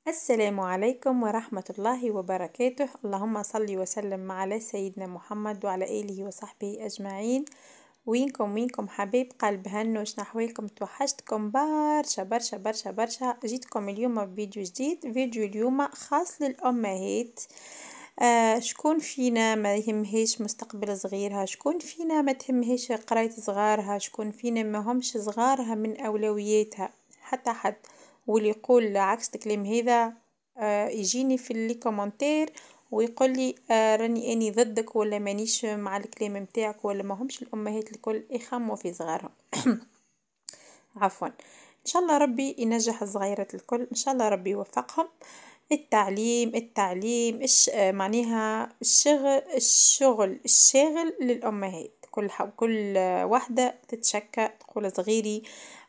السلام عليكم ورحمة الله وبركاته. اللهم صل وسلم على سيدنا محمد وعلى آله وصحبه أجمعين. وينكم حبيب قلب هنو، نحويكم؟ توحشتكم برشا برشا برشا برشا. جيتكم اليوم بفيديو جديد، فيديو اليوم خاص للأمهات. شكون فينا ما يهمهاش مستقبل صغيرها؟ شكون فينا ما تهمهاش قراية صغارها؟ شكون فينا ما همش صغارها من أولوياتها؟ حتى حد. واللي يقول عكس الكلام هذا يجيني في اللي كومنتير ويقول لي راني اني ضدك ولا مانيش مع الكلام متاعك، ولا ما همش الامهات الكل يخموا في صغارهم. عفوا. ان شاء الله ربي ينجح الصغيرات الكل، ان شاء الله ربي يوفقهم. التعليم معناها الشغل الشاغل للامهات. كل واحدة تتشكى تقول صغيري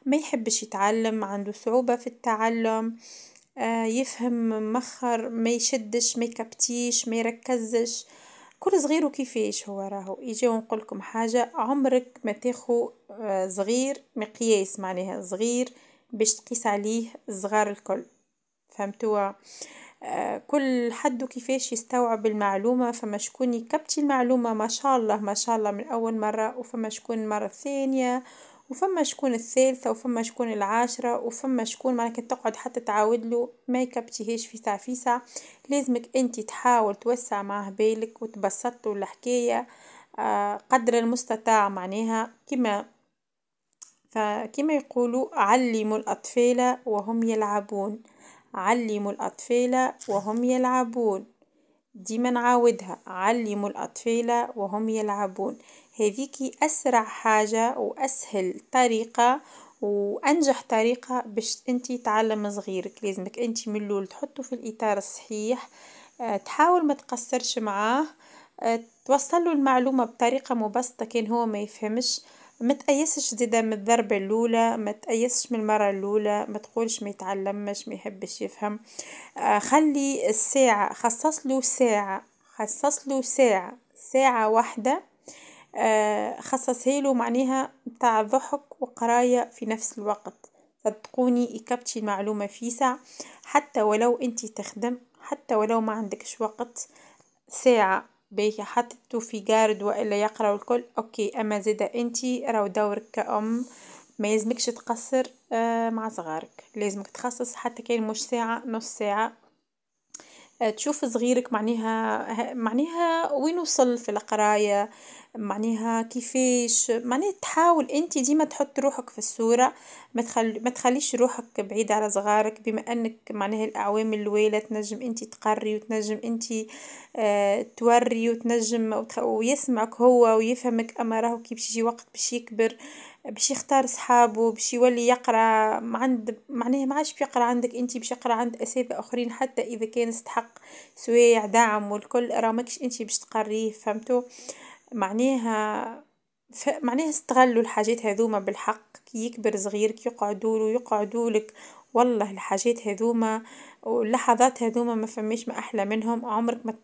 ما يحبش يتعلم، عنده صعوبة في التعلم، يفهم مخر، ما يشدش، ما يكبتيش، ما يركزش. كل صغير وكيفاش هو راهو يجي. ونقولكم حاجة، عمرك ما تاخو صغير مقياس، معناها صغير باش تقيس عليه الصغار الكل. فهمتوا؟ كل حد وكيفاش يستوعب المعلومة. فما شكون يكبتي المعلومة ما شاء الله ما شاء الله من أول مرة، وفما شكون المرة الثانية، وفما شكون الثالثة، وفما شكون العاشرة، وفما شكون معناها تقعد حتى تعاود له ما يكبتيهاش في ساعة في ساعة. لازمك انت تحاول توسع معه بالك وتبسط له الحكاية قدر المستطاع. معناها فكما يقولوا علموا الأطفال وهم يلعبون، علموا الأطفال وهم يلعبون. ديما نعاودها، علموا الأطفال وهم يلعبون. هذيكي أسرع حاجة وأسهل طريقة وأنجح طريقة باش انتي تعلم صغيرك. لازمك انتي من الأول تحطه في الإطار الصحيح، تحاول ما تقصرش معاه، توصله المعلومة بطريقة مبسطة. كان هو ما يفهمش ما تأيسش زيدا من الضربة الأولى، ما تأيسش من المرة الأولى، ما تقولش ما يتعلمش ما يحبش يفهم. خلي الساعة، خصص له ساعة، خصص له ساعة، ساعة واحدة. خصصها له معناها متاع ضحك وقراية في نفس الوقت. صدقوني يكبتي المعلومة في ساعة، حتى ولو انتي تخدم، حتى ولو ما عندكش وقت. ساعة باهي حطيته في جارد والا يقرأ الكل اوكي. اما زيدا انتي راهو دورك كأم ما يلزمكش تقصر مع صغارك. لازمك تخصص حتى كان مش ساعة، نص ساعة. تشوف صغيرك معناها وين وصل في القراية، معناها كيفاش، معناها تحاول انت ديما تحط روحك في الصورة. ما تخليش روحك بعيد على صغارك، بما انك معناها الاعوام الاولى تنجم انت تقري وتنجم انت توري وتنجم ويسمعك هو ويفهمك. اما راهو كي باش يجي وقت باش يكبر، باش يختار صحابه، باش يولي يقرا معناها ما عادش بيقرا عندك انت، باش يقرا عند اساتذه اخرين حتى اذا كان استحق سوايع دعم والكل. راه ماكش انت باش تقريه. فهمتوا؟ معناها معناها استغلوا الحاجات هذوما بالحق. كي يكبر صغيرك يقعدوا لك. والله الحاجات هذوما واللحظات هذوما ما فماش ما احلى منهم. عمرك ما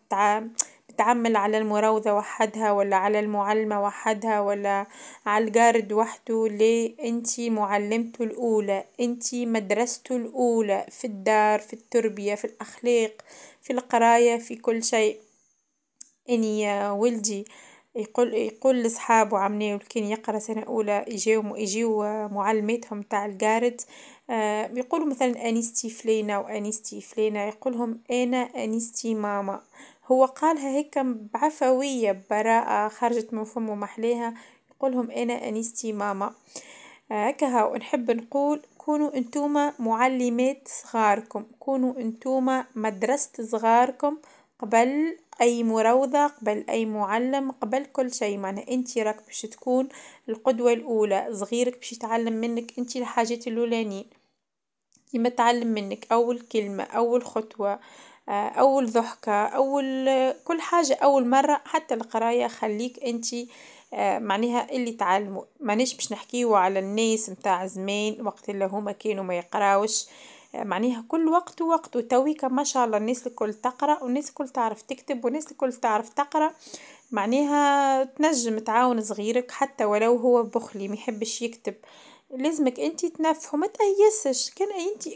تتعمل على المراوضة وحدها، ولا على المعلمة وحدها، ولا على الجارد وحده. ليه؟ انتي معلمته الاولى، انتي مدرسته الاولى في الدار، في التربية، في الاخلاق، في القراية، في كل شيء. اني يا ولدي يقول لصحابه عمني كان يقرا سنه اولى يجيو معلماتهم تاع الجارد، يقولوا مثلا انيستي فلينه وانيستي فلينه، يقولهم انا انيستي ماما. هو قالها هيك بعفويه ببراءه خرجت من فمه محليها. يقولهم انا انيستي ماما. هكا نحب نقول كونوا انتوما معلمات صغاركم، كونوا انتوما مدرسة صغاركم قبل اي مروضة، قبل اي معلم، قبل كل شيء. معنى انتي راك باش تكون القدوة الاولى. صغيرك باش يتعلم منك انتي الحاجات الاولانيين، كيما تعلم منك اول كلمة، اول خطوة، اول ضحكة، اول كل حاجة، اول مرة. حتى القراية خليك انتي معناها اللي تعلموا. مانيش باش نحكيو على الناس متاع زمان وقت اللي هما كانوا ما يقراوش. معناها كل وقت ووقت. تويكا ما شاء الله الناس الكل تقرا، والناس الكل تعرف تكتب، والناس الكل تعرف تقرا. معناها تنجم تعاون صغيرك حتى ولو هو بخلي ما يحبش يكتب. لازمك انتي تنفهو، ما تأيسش.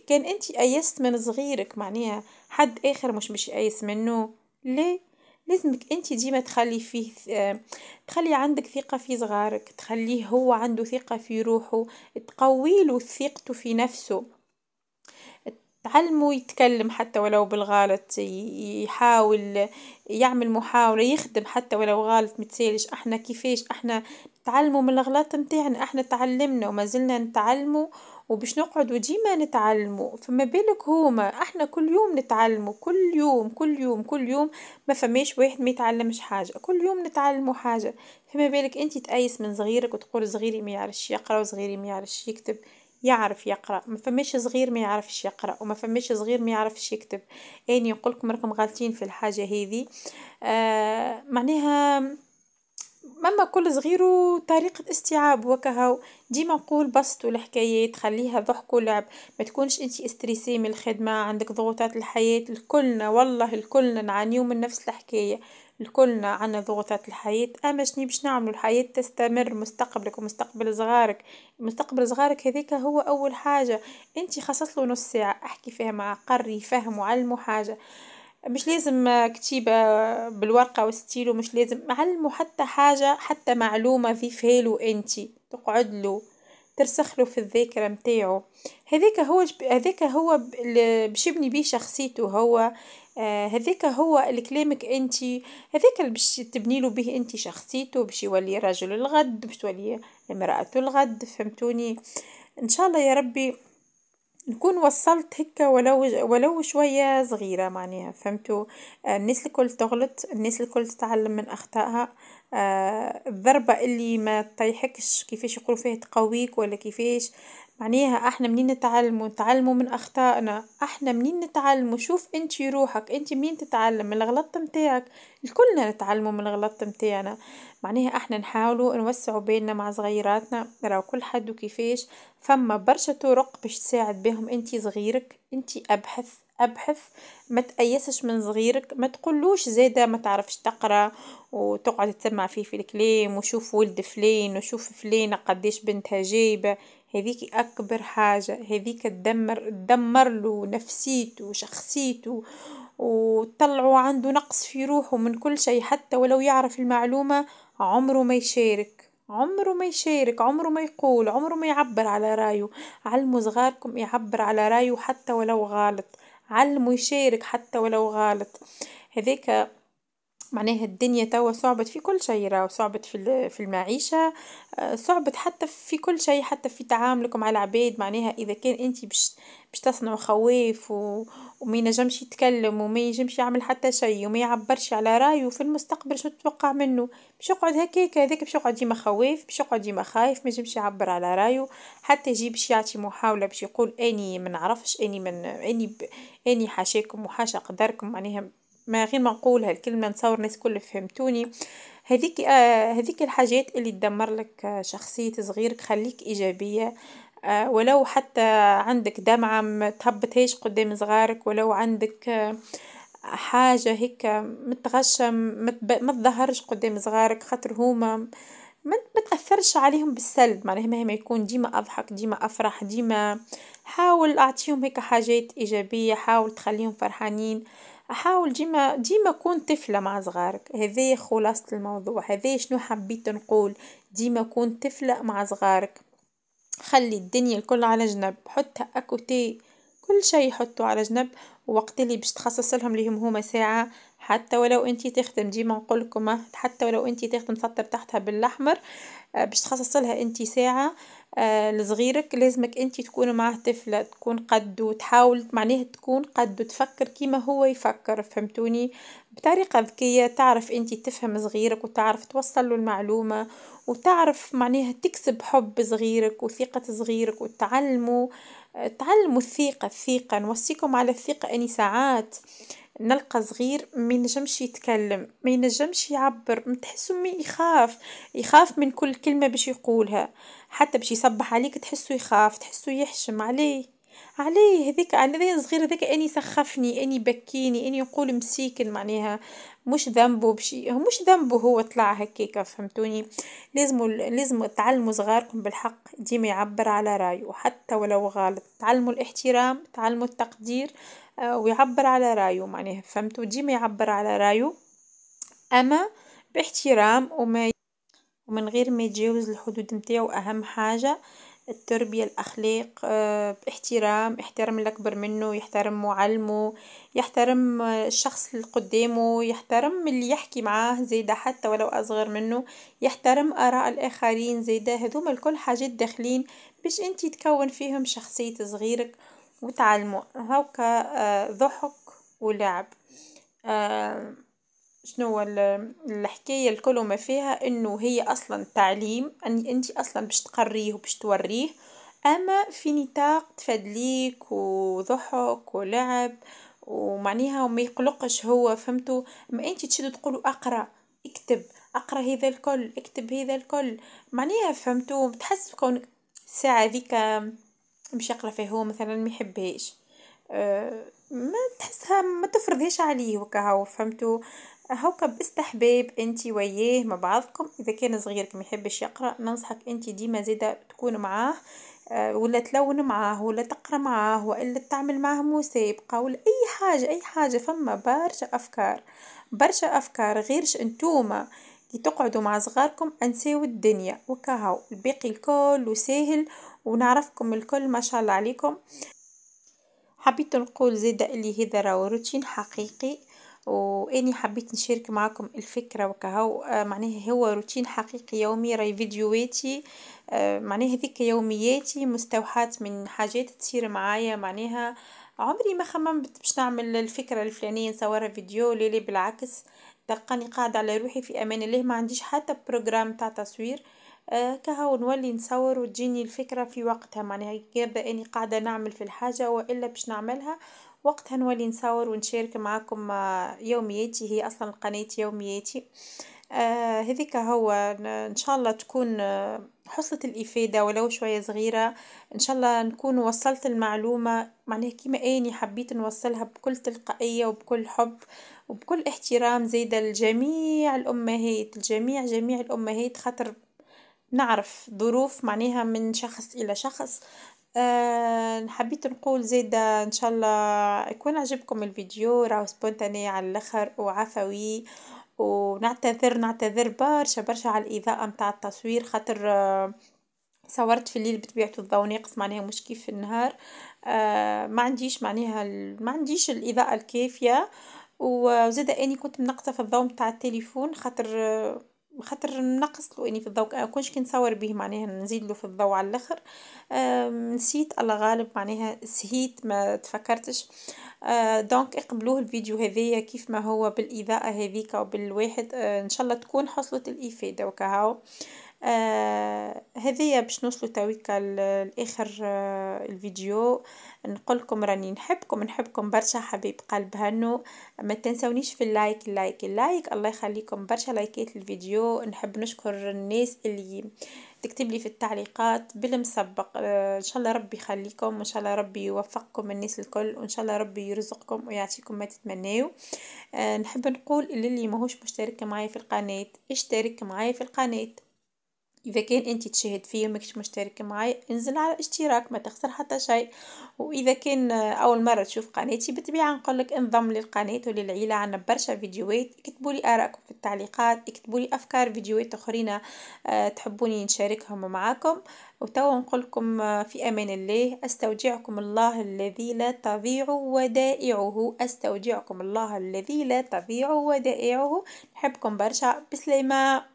كان انتي أيست من صغيرك معناها حد آخر مش باش يأيس منه؟ ليه؟ لازمك انتي ديما تخلي فيه تخلي عندك ثقة في صغارك، تخليه هو عنده ثقة في روحه، تقويله ثقته في نفسه، تعلمه يتكلم حتى ولو بالغلط، يحاول يعمل محاولة، يخدم حتى ولو غلط متسالش. احنا كيفاش احنا نتعلموا من الغلط متاعنا، احنا تعلمنا وما زلنا نتعلموا وباش نقعدوا ديما نتعلموا. فما بالك هما احنا كل يوم نتعلموا، كل يوم كل يوم كل يوم، ما فماش واحد ما يتعلمش حاجة، كل يوم نتعلموا حاجة. فما بالك انتي تأيس من صغيرك وتقول صغيري ما يعرفش يقرأ وصغيري ما يعرفش يكتب؟ يعرف يقرأ، ما فماش صغير ما يعرفش يقرأ وما فماش صغير ما يعرفش يكتب. اني نقولكم راكم غالطين في الحاجة هذي. معناها مما كل صغير وطريقة استيعاب وكهو. ديما نقول بسطوا الحكايات، خليها ضحك ولعب، ما تكونش انتي استريسي من الخدمة، عندك ضغوطات الحياة. الكلنا والله الكلنا نعانيو من نفس الحكاية، الكلنا عنا ضغوطات الحياة. اما شني باش نعملوا؟ الحياة تستمر، مستقبلك ومستقبل صغارك، مستقبل صغارك هذيك هو اول حاجة. انتي خصص له نص ساعة احكي فيها مع قري فهم وعلمه حاجة، مش لازم كتيبة بالورقة والستيلو، مش لازم معلمه حتى حاجة، حتى معلومة ضيفها له انتي، تقعد له ترسخ له في الذاكرة متاعو. هذاك هو باش يبني بيه شخصيته هو. هذاك هو الكلامك انتي، هذاك اللي باش تبني له به انتي شخصيته، باش يولي رجل الغد، باش تولي امرأة الغد. فهمتوني؟ ان شاء الله يا ربي نكون وصلت هكا ولو شوية صغيرة معناها. فهمتوا؟ الناس الكل تغلط، الناس الكل تتعلم من أخطائها. الضربة اللي ما تطيحكش كيفاش يقولوا فيها تقويك ولا كيفاش. معناها احنا منين نتعلموا من أخطائنا، احنا منين نتعلموا. شوف انتي روحك، انتي منين تتعلم؟ من الغلط متاعك. الكلنا نتعلموا من الغلط متاعنا. معناها احنا نحاولوا نوسعوا بيننا مع صغيراتنا، نراو كل حد وكيفاش. فما برشا طرق باش تساعد بهم انتي صغيرك. انتي ابحث، ما تأيسش من صغيرك، ما تقولوش زاده ما تعرفش تقرا وتقعد تسمع فيه في الكلام وشوف ولد فلان وشوف فلانة قديش بنتها جايبة. هذيك اكبر حاجة، هذيك تدمر له نفسيته وشخصيته وطلعوا عنده نقص في روحه من كل شيء. حتى ولو يعرف المعلومة عمره ما يشارك، عمره ما يشارك، عمره ما يقول، عمره ما يعبر على رايه. علموا صغاركم يعبر على رايه حتى ولو غلط، علموا يشارك حتى ولو غلط. هذاك معناها الدنيا توا صعبت في كل شيء، راهو صعبت في المعيشة، صعبت حتى في كل شيء، حتى في تعاملكم مع العباد. معناها إذا كان أنت باش تصنعوا خواف وما ينجمش يتكلم وما ينجمش يعمل حتى شيء وما يعبرش على رايه في المستقبل، شو تتوقع منه؟ باش يقعد هكاك، هذاك باش يقعد ديما خواف، باش يقعد ديما خايف، ما ينجمش يعبر على رايه. حتى يجي باش يعطي محاولة باش يقول اني ما نعرفش، اني حاشاكم وحاشا قدركم. معناها ما غير ما نقولها الكلمة نتصور الناس كل فهمتوني. هذيك الحاجات اللي تدمر لك شخصية صغيرك. خليك إيجابية، ولو حتى عندك دمعة ما تهبطهاش قدام صغارك، ولو عندك حاجة هيك متغشم ما تظهرش قدام صغارك، خاطر هما ما تأثرش عليهم بالسلب. معناها مهما يكون ديما أضحك، ديما أفرح، ديما حاول أعطيهم هيك حاجات إيجابية، حاول تخليهم فرحانين. حاول ديما كون طفلة مع صغارك. هذه خلاصة الموضوع، هذه شنو حبيت نقول. ديما كون طفلة مع صغارك، خلي الدنيا الكل على جنب، حطها أكوتي، كل شيء حطه على جنب. ووقت اللي باش تخصص لهم ليهم هما ساعة، حتى ولو انتي تخدم، ديما نقولكم حتى ولو انتي تخدم سطر تحتها بالأحمر، باش تخصص لها انتي ساعة. لصغيرك لازمك انتي تكون معه طفلة، تكون قد تحاول معناها تكون قد تفكر كيما هو يفكر. فهمتوني؟ بطريقة ذكية، تعرف انتي تفهم صغيرك وتعرف توصل له المعلومة، وتعرف معناها تكسب حب صغيرك وثقة صغيرك وتعلمه. تعلموا الثقة نوصيكم على الثقة. اني ساعات نلقى صغير ما ينجمش يتكلم، ما ينجمش يعبر، متحسه يخاف من كل كلمة باش يقولها، حتى باش يصبح عليك تحسه يخاف، تحسه يحشم عليه. عليه هذاك على هذايا صغير هذاك اني سخفني اني بكيني اني نقول مسيكن معناها مش ذنبه بشي هو مش ذنبه هو طلع هكاكا فهمتوني. لازم تعلموا صغاركم بالحق ديما يعبر على رايه حتى ولو غلط تعلموا الاحترام تعلموا التقدير ويعبر على رايه معناها فهمتوا ديما يعبر على رايه اما باحترام ومن غير ما يتجاوز الحدود متاعو اهم حاجة التربية الأخلاق باحترام يحترم الأكبر منه يحترم معلمه يحترم الشخص اللي قدامه يحترم اللي يحكي معاه زيدا حتى ولو أصغر منه يحترم آراء الآخرين زيدا هذوما الكل حاجات داخلين باش انتي تكون فيهم شخصية صغيرك وتعلمه هوكا ضحك ولعب شنو الحكاية الكل ما فيها انه هي اصلا تعليم ان انتي اصلا باش تقريه وباش توريه اما في نطاق تفدليك وضحك ولعب ومعنيها وما يقلقش هو فهمتوا ما انتي تشدوا تقولوا اقرا اكتب اقرا هذا الكل اكتب هذا الكل معنيها فهمتوا تحس كونك الساعة ذيك مش يقرا فيه هو مثلا ما يحبهاش ما تحسها ما تفرضيش عليه وكهو فهمتوا هوكا باستحباب انتي وياه مع بعضكم اذا كان صغيرك ما يحبش يقرا ننصحك انتي ديما زيدا تكون معاه ولا تلون معاه ولا تقرا معاه والا تعمل معاه مسابقه ولا اي حاجه فما برشا افكار غيرش انتوما كي تقعدوا مع صغاركم انساو الدنيا وكهو الباقي الكل وسهل ونعرفكم الكل ما شاء الله عليكم. حبيت نقول زيادة اللي هذا راهو روتين حقيقي واني حبيت نشارك معكم الفكرة وكهو معناها هو روتين حقيقي يومي راي فيديوهاتي معناها هذيك يومياتي مستوحاة من حاجات تصير معايا معناها عمري ما خممت باش نعمل الفكرة الفلانية نصورها فيديو ليلي بالعكس تلقاني قاعدة على روحي في امان الله ما عنديش حتى بروجرام تاع تصوير كهو نولي نصور وتجيني الفكرة في وقتها معناها يبدا اني قاعدة نعمل في الحاجة والا باش نعملها وقتها نولي نصور ونشارك معاكم يومياتي هي اصلا قناة يومياتي هذيك هو ان شاء الله تكون حصلت الافادة ولو شوية صغيرة ان شاء الله نكون وصلت المعلومة معناها كيما اني حبيت نوصلها بكل تلقائية وبكل حب وبكل احترام زيدا لجميع الامهات جميع الامهات خاطر نعرف ظروف معناها من شخص إلى شخص حبيت نقول زيادة إن شاء الله يكون عجبكم الفيديو راهو سبونتاني على الآخر وعفوي ونعتذر برشا على الإضاءة متاع التصوير خاطر صورت في الليل بطبيعة الضوء ناقص معناها مش كيف في النهار ما عنديش معناها ما عنديش الإضاءة الكافية وزيدا اني كنت منقصه في الضوء متاع التليفون خاطر نقص له اني في الضوء كنش كي نصور به معناها نزيد له في الضوء على الاخر نسيت الله غالب معناها سهيت ما تفكرتش دونك اقبلوه الفيديو هذيا كيف ما هو بالاضاءه هذيك وبالواحد ان شاء الله تكون حصلت الافاده وكهو هذيا باش نوصلوا تويكا لاخر الفيديو نقولكم راني نحبكم برشا حبيب قلب هنو ما تنسونيش في اللايك الله يخليكم برشا لايكات الفيديو نحب نشكر الناس اللي تكتب لي في التعليقات بالمسبق ان شاء الله ربي يخليكم وان شاء الله ربي يوفقكم الناس الكل وان شاء الله ربي يرزقكم ويعطيكم ما تتمناو نحب نقول اللي ماهوش مشترك معايا في القناة اشترك معايا في القناة اذا كان انت تشاهد فيه وماكش مشترك معايا انزل على اشتراك ما تخسر حتى شيء واذا كان اول مره تشوف قناتي بالطبيعه نقولك انضم للقناه وللعيله عنا برشا فيديوهات اكتبوا لي ارائكم في التعليقات اكتبوا لي افكار فيديوهات اخرين تحبوني نشاركهم معاكم وتوا نقولكم في امان الله استودعكم الله الذي لا تضيع ودائعه استودعكم الله الذي لا تضيع ودائعه نحبكم برشا بسلامه.